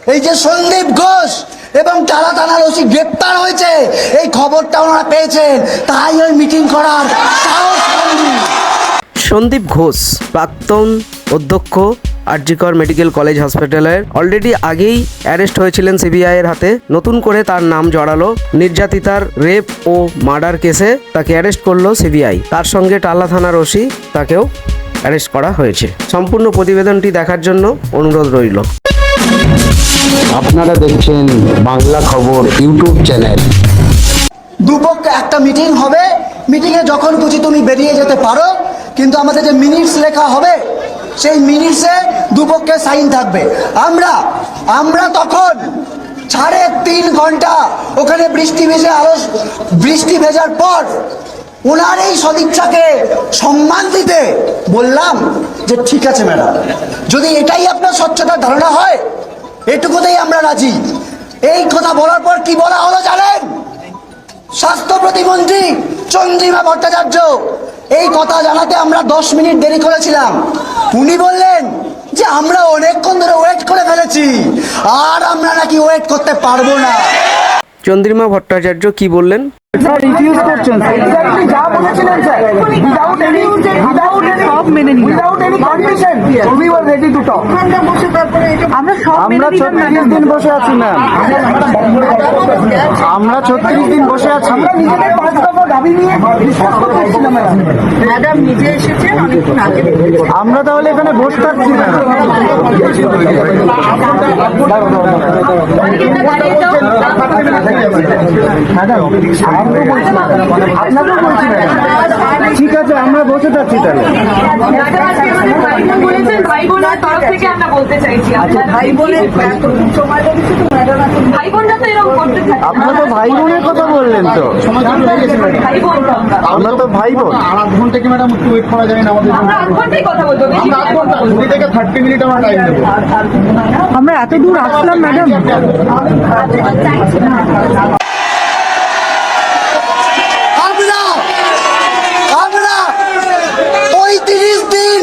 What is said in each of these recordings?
এই যে সন্দীপ ঘোষ এবং টালা থানার ওসি গ্রেপ্তার হয়েছে, এই খবরটা ওনারা পেয়েছেন, তাই ওই মিটিং করার সাহস পাননি। সন্দীপ ঘোষ প্রাক্তন অধ্যক্ষ আরজিকর মেডিকেল কলেজ হসপিটালের অলরেডি আগেই অ্যারেস্ট হয়েছিলেন সিবিআইয়ের হাতে। নতুন করে তার নাম জড়ালো নির্যাতিতার রেপ ও মার্ডার কেসে, তাকে অ্যারেস্ট করলো সিবিআই। তার সঙ্গে টালা থানার ওসি, তাকেও অ্যারেস্ট করা হয়েছে। সম্পূর্ণ প্রতিবেদনটি দেখার জন্য অনুরোধ রইল। আপনারা দেখছেন বাংলা খবর ইউটিউব চ্যানেল। দুপক্ষে একটা মিটিং হবে, মিটিংয়ে যখন খুশি তুমি বেরিয়ে যেতে পারো, কিন্তু আমাদের যে মিনিটস লেখা হবে সেই মিনিটসে দুপক্ষে সাইন থাকবে। আমরা তখন 3.5 ঘন্টা ওখানে বৃষ্টি ভেজার পর ওনার এই সদিচ্ছাকে সম্মান দিতে বললাম যে ঠিক আছে ম্যাডাম, যদি এটাই আপনার স্বচ্ছতার ধারণা হয় এটুকুতেই আমরা রাজি। এই কথা বলার পর কি বলা হলো জানেন? স্বাস্থ্য প্রতিমন্ত্রী চন্দ্রিমা ভট্টাচার্য, এই কথা জানাতে আমরা 10 মিনিট দেরি করেছিলাম। উনি বললেন যে আমরা অনেকক্ষণ ধরে ওয়েট করে ফেলেছি, আর আমরা নাকি ওয়েট করতে পারবো না। চন্দ্রিমা ভট্টাচার্য কি বললেন? আমরা 36 দিন বসে আছি ম্যাম, আমরা 36 দিন বসে আছি। আমরা তাহলে এখানে বসে থাকছি না। ঠিক আছে, আমরা বসে থাকছি তাহলে। আপনারা তো ভাই বোনের কথা বললেন, তো আমরা তো ভাই বোন। 8 ঘন্টা কি ম্যাডাম একটু ওয়েট করা যায় না? আমাদের 20 থেকে 30 মিনিট আমরা টাইম দেবো। আমরা এত দূর আসলাম ম্যাডাম। আমরা 35 দিন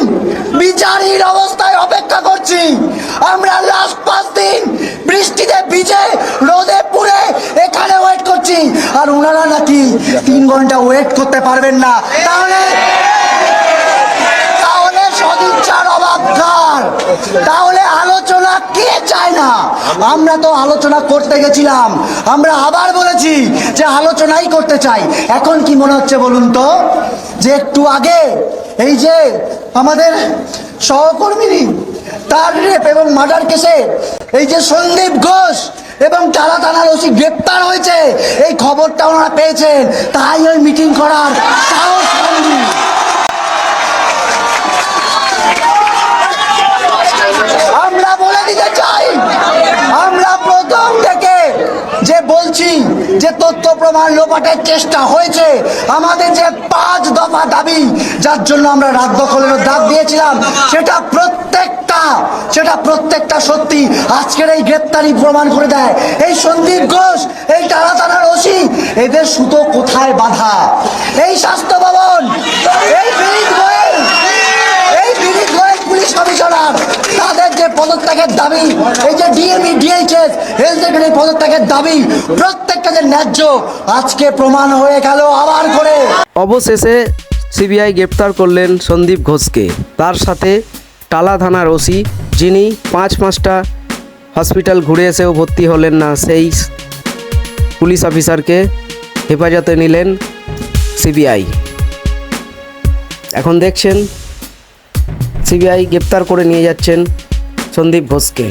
বিচারহীন অবস্থায় অপেক্ষা করছি। আমরা লাস্ট 5 দিন বৃষ্টিতে ভিজে রোদে পুড়ে এখানে ওয়েট করছি, আর ওনারা নাকি 3 ঘন্টা ওয়েট করতে পারবেন না। তাহলে সদিচ্ছার অভাব কার? তাহলে আলোচনা কে চায় না? আমরা তো আলোচনা করতে গেছিলাম, আমরা আবার বলেছি যে আলোচনাই করতে চাই। এখন কি মনে হচ্ছে বলুন তো, যে একটু আগে এই যে আমাদের সহকর্মী তার রেপ এবং মার্ডার কেসে এই যে সন্দীপ ঘোষ এবং টালা থানার ওসি গ্রেপ্তার হয়েছে, এই খবরটা ওনারা পেয়েছেন, তাই ওই মিটিং করার সাহস পাননি। আমরা বলে দিতে চাই, আমরা প্রথম থেকে যে বলছি যে তথ্য প্রমাণ লোপাটের চেষ্টা হয়েছে, আমাদের যে 5 দফা দাবি যার জন্য আমরা রাত দখলের ডাক দিয়েছিলাম, সেটা প্রত্যেকটা সত্যি আজকের এই গ্রেপ্তারি প্রমাণ করে দেয়। এই সন্দীপ ঘোষ, এই টালা থানার ওসি, এদের সুতো কোথায় বাঁধা? এই স্বাস্থ্য ভবন, এই বিনীত গোয়েল পুলিশ কমিশনার, তাদের যে পদত্যাগের দাবি, এই যে ডিএমই ডিএইচএস হেলথ সেক্রেটারি পদত্যাগের দাবি, প্রত্যেকটা যে ন্যায্য, আজকে প্রমাণ হয়ে গেল আবার করে। অবশেষে সিবিআই গ্রেপ্তার করলেন সন্দীপ ঘোষকে। তার সাথে টালা থানার ওসি, যিনি 5 মাসটা হসপিটাল ঘুরে এসেও ভর্তি হলেন না, সেই পুলিশ অফিসারকে হেফাজতে নিলেন সিবিআই। এখন দেখছেন সিবিআই গ্রেপ্তার করে নিয়ে যাচ্ছেন সন্দীপ ঘোষকে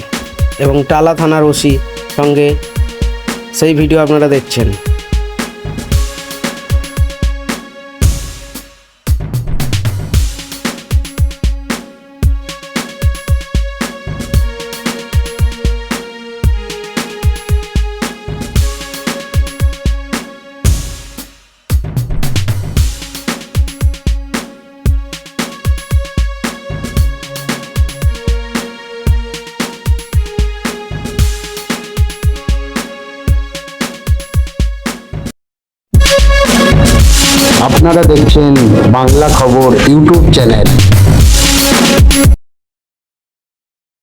এবং টালা থানার ওসি সঙ্গে, সেই ভিডিও আপনারা দেখছেন। আপনারা দেখছেন বাংলা খবর ইউটিউব চ্যানেল।